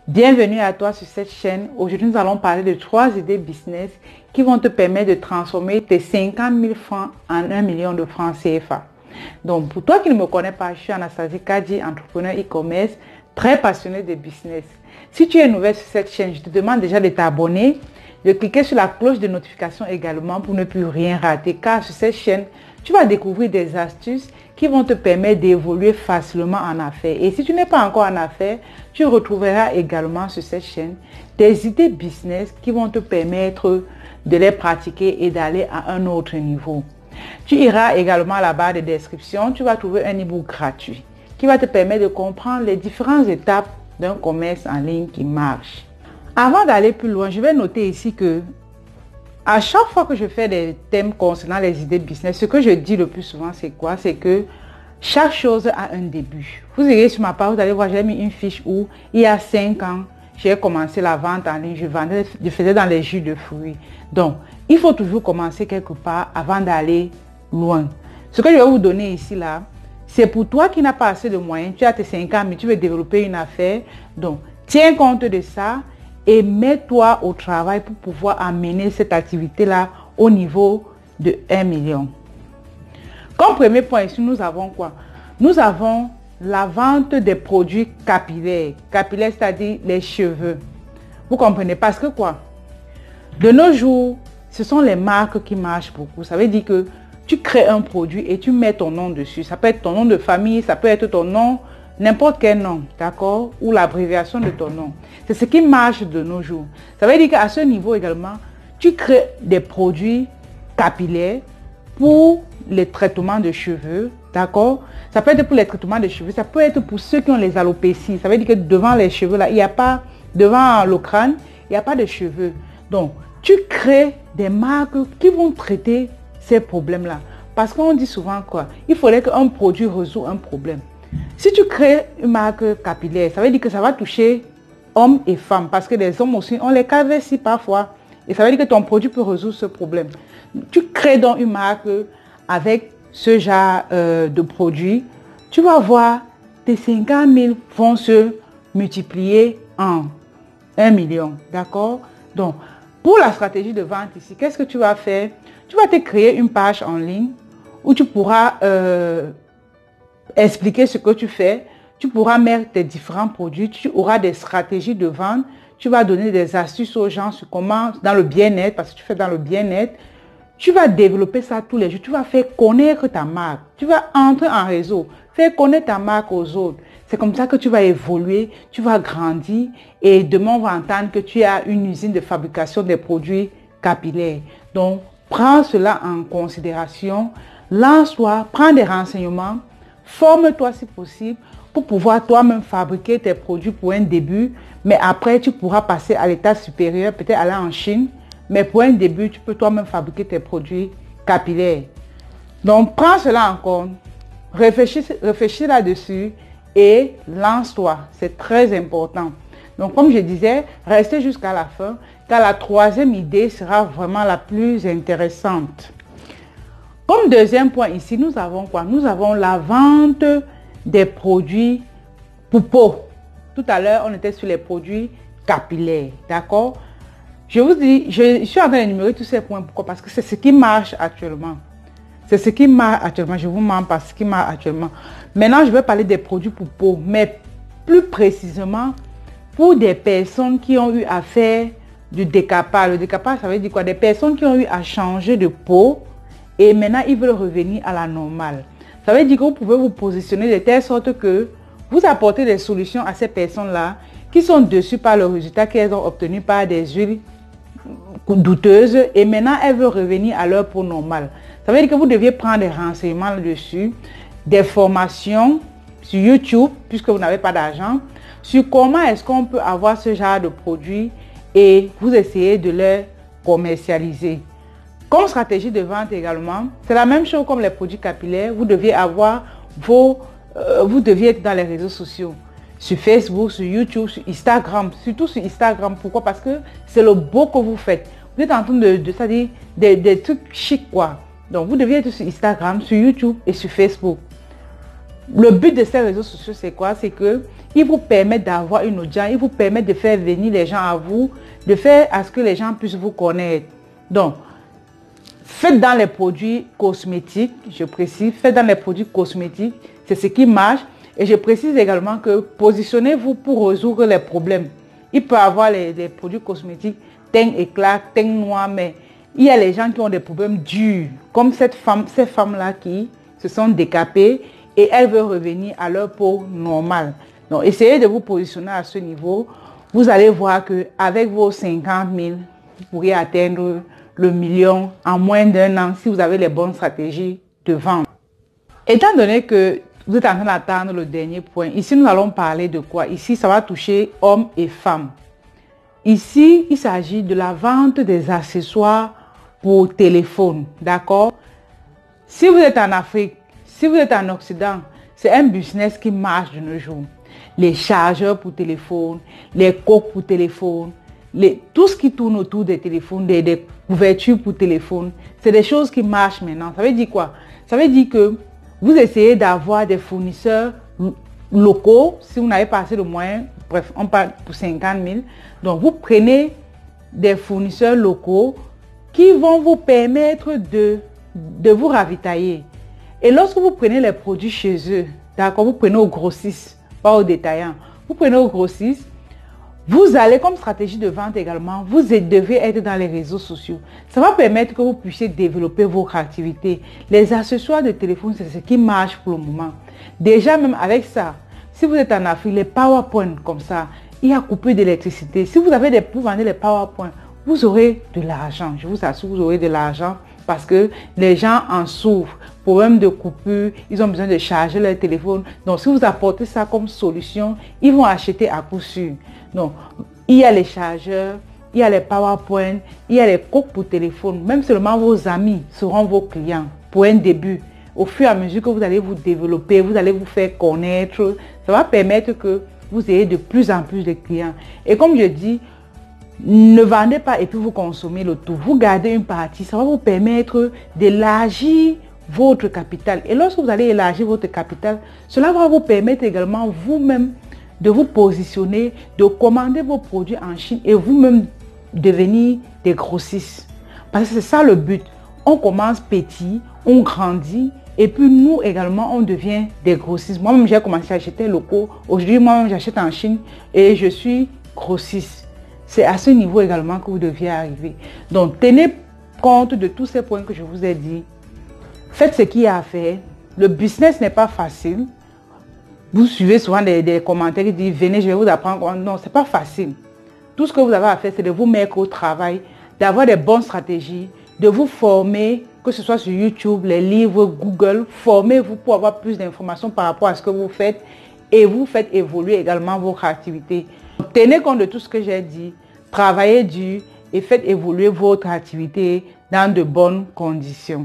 Bienvenue à toi sur cette chaîne. Aujourd'hui, nous allons parler de 3 idées business qui vont te permettre de transformer tes 50 000 francs en 1 million de francs CFA. Donc, pour toi qui ne me connais pas, je suis Anastasie Kadi, entrepreneur e-commerce, très passionnée de business. Si tu es nouvelle sur cette chaîne, je te demande déjà de t'abonner, de cliquer sur la cloche de notification également pour ne plus rien rater, car sur cette chaîne, tu vas découvrir des astuces qui vont te permettre d'évoluer facilement en affaires. Et si tu n'es pas encore en affaires, tu retrouveras également sur cette chaîne des idées business qui vont te permettre de les pratiquer et d'aller à un autre niveau. Tu iras également à la barre de description, tu vas trouver un e-book gratuit qui va te permettre de comprendre les différentes étapes d'un commerce en ligne qui marche. Avant d'aller plus loin, je vais noter ici que à chaque fois que je fais des thèmes concernant les idées business, ce que je dis le plus souvent, c'est quoi? C'est que chaque chose a un début. Vous irez sur ma page, vous allez voir, j'ai mis une fiche où il y a 5 ans, j'ai commencé la vente en ligne, je faisais dans les jus de fruits. Donc, il faut toujours commencer quelque part avant d'aller loin. Ce que je vais vous donner ici, là, c'est pour toi qui n'as pas assez de moyens. Tu as tes 5 ans, mais tu veux développer une affaire. Donc, tiens compte de ça et mets-toi au travail pour pouvoir amener cette activité-là au niveau de 1 million. Comme premier point ici, nous avons quoi? Nous avons la vente des produits capillaires. Capillaires, c'est-à-dire les cheveux. Vous comprenez? Parce que quoi? De nos jours, ce sont les marques qui marchent beaucoup. Ça veut dire que tu crées un produit et tu mets ton nom dessus. Ça peut être ton nom de famille, ça peut être ton nom, n'importe quel nom, d'accord? Ou l'abréviation de ton nom. C'est ce qui marche de nos jours. Ça veut dire qu'à ce niveau également, tu crées des produits capillaires pour les traitements de cheveux, d'accord? Ça peut être pour les traitements de cheveux, ça peut être pour ceux qui ont les alopécies. Ça veut dire que devant les cheveux, là, il n'y a pas, devant le crâne, il n'y a pas de cheveux. Donc, tu crées des marques qui vont traiter ces problèmes-là. Parce qu'on dit souvent quoi? Il faudrait qu'un produit résout un problème. Si tu crées une marque capillaire, ça veut dire que ça va toucher hommes et femmes. Parce que les hommes aussi, on les calvitie parfois. Et ça veut dire que ton produit peut résoudre ce problème. Tu crées donc une marque avec ce genre de produit. Tu vas voir, tes 50 000 vont se multiplier en 1 million. D'accord? Donc, pour la stratégie de vente ici, qu'est-ce que tu vas faire? Tu vas te créer une page en ligne où tu pourras expliquer ce que tu fais. Tu pourras mettre tes différents produits. Tu auras des stratégies de vente. Tu vas donner des astuces aux gens sur comment, dans le bien-être, parce que tu fais dans le bien-être. Tu vas développer ça tous les jours. Tu vas faire connaître ta marque. Tu vas entrer en réseau, faire connaître ta marque aux autres. C'est comme ça que tu vas évoluer, tu vas grandir et demain on va entendre que tu as une usine de fabrication des produits capillaires. Donc, prends cela en considération, lance-toi, prends des renseignements, forme-toi si possible pour pouvoir toi-même fabriquer tes produits pour un début, mais après tu pourras passer à l'état supérieur, peut-être aller en Chine, mais pour un début, tu peux toi-même fabriquer tes produits capillaires. Donc, prends cela en compte, réfléchis là-dessus et lance-toi. C'est très important. Donc, comme je disais, restez jusqu'à la fin, car la troisième idée sera vraiment la plus intéressante. Comme deuxième point ici, nous avons quoi? Nous avons la vente des produits pour peau. Tout à l'heure, on était sur les produits capillaires. D'accord? Je vous dis, je suis en train d'énumérer tous ces points. Pourquoi? Parce que c'est ce qui marche actuellement. C'est ce qui marche actuellement. Je vous mens pas ce qui marche actuellement. Maintenant, je vais parler des produits pour peau. Mais plus précisément, pour des personnes qui ont eu à faire du décapage. Le décapage, ça veut dire quoi? Des personnes qui ont eu à changer de peau et maintenant, ils veulent revenir à la normale. Ça veut dire que vous pouvez vous positionner de telle sorte que vous apportez des solutions à ces personnes-là qui sont déçues par le résultat qu'elles ont obtenu par des huiles douteuses et maintenant elles veulent revenir à leur peau normale. Ça veut dire que vous deviez prendre des renseignements là-dessus, des formations sur YouTube puisque vous n'avez pas d'argent, sur comment est-ce qu'on peut avoir ce genre de produits et vous essayez de les commercialiser. Comme stratégie de vente également, c'est la même chose comme les produits capillaires. Vous deviez avoir vous deviez être dans les réseaux sociaux. Sur Facebook, sur YouTube, sur Instagram, surtout sur Instagram. Pourquoi? Parce que c'est le beau que vous faites. Vous êtes en train c'est-à-dire des trucs chics quoi. Donc vous devez être sur Instagram, sur YouTube et sur Facebook. Le but de ces réseaux sociaux, c'est quoi? C'est que ils vous permettent d'avoir une audience, ils vous permettent de faire venir les gens à vous, de faire à ce que les gens puissent vous connaître. Donc, faites dans les produits cosmétiques, je précise, faites dans les produits cosmétiques, c'est ce qui marche. Et je précise également que positionnez-vous pour résoudre les problèmes. Il peut y avoir les produits cosmétiques teint éclat, teint noir, mais il y a les gens qui ont des problèmes durs, comme ces femmes-là qui se sont décapées et elles veulent revenir à leur peau normale. Donc, essayez de vous positionner à ce niveau. Vous allez voir qu'avec vos 50 000, vous pourrez atteindre le million en moins d'un an si vous avez les bonnes stratégies de vente. Étant donné que vous êtes en train d'attendre le dernier point, ici nous allons parler de quoi? Ici, ça va toucher hommes et femmes. Ici, il s'agit de la vente des accessoires pour téléphone, d'accord? Si vous êtes en Afrique, si vous êtes en Occident, c'est un business qui marche de nos jours. Les chargeurs pour téléphone, les coques pour téléphone, tout ce qui tourne autour des téléphones, des couvertures pour téléphone, c'est des choses qui marchent maintenant. Ça veut dire quoi? Ça veut dire que vous essayez d'avoir des fournisseurs locaux, si vous n'avez pas assez de moyens, bref, on parle pour 50 000. Donc, vous prenez des fournisseurs locaux qui vont vous permettre de vous ravitailler. Et lorsque vous prenez les produits chez eux, d'accord, vous prenez au grossiste, pas au détaillant, vous prenez au grossiste, vous allez comme stratégie de vente également, vous devez être dans les réseaux sociaux. Ça va permettre que vous puissiez développer votre activité. Les accessoires de téléphone, c'est ce qui marche pour le moment. Déjà, même avec ça, si vous êtes en Afrique, les PowerPoint comme ça, il y a coupé d'électricité. Si vous vendez les PowerPoint, vous aurez de l'argent. Je vous assure, vous aurez de l'argent parce que les gens en souffrent. Problème de coupure, ils ont besoin de charger leur téléphone. Donc, si vous apportez ça comme solution, ils vont acheter à coup sûr. Donc, il y a les chargeurs, il y a les PowerPoint, il y a les coques pour téléphone. Même seulement vos amis seront vos clients pour un début. Au fur et à mesure que vous allez vous développer, vous allez vous faire connaître, ça va permettre que vous ayez de plus en plus de clients. Et comme je dis, ne vendez pas et puis vous consommez le tout. Vous gardez une partie, ça va vous permettre d'élargir votre capital. Et lorsque vous allez élargir votre capital, cela va vous permettre également vous-même de vous positionner, de commander vos produits en Chine et vous-même devenir des grossistes. Parce que c'est ça le but. On commence petit, on grandit et puis nous également on devient des grossistes. Moi-même j'ai commencé à acheter locaux. Aujourd'hui moi-même j'achète en Chine et je suis grossiste. C'est à ce niveau également que vous deviez arriver. Donc tenez compte de tous ces points que je vous ai dit. Faites ce qu'il y a à faire. Le business n'est pas facile. Vous suivez souvent des commentaires qui disent venez, je vais vous apprendre. Non, c'est pas facile. Tout ce que vous avez à faire, c'est de vous mettre au travail, d'avoir des bonnes stratégies, de vous former, que ce soit sur YouTube, les livres, Google. Formez-vous pour avoir plus d'informations par rapport à ce que vous faites et vous faites évoluer également votre activité. Tenez compte de tout ce que j'ai dit, travaillez dur et faites évoluer votre activité dans de bonnes conditions.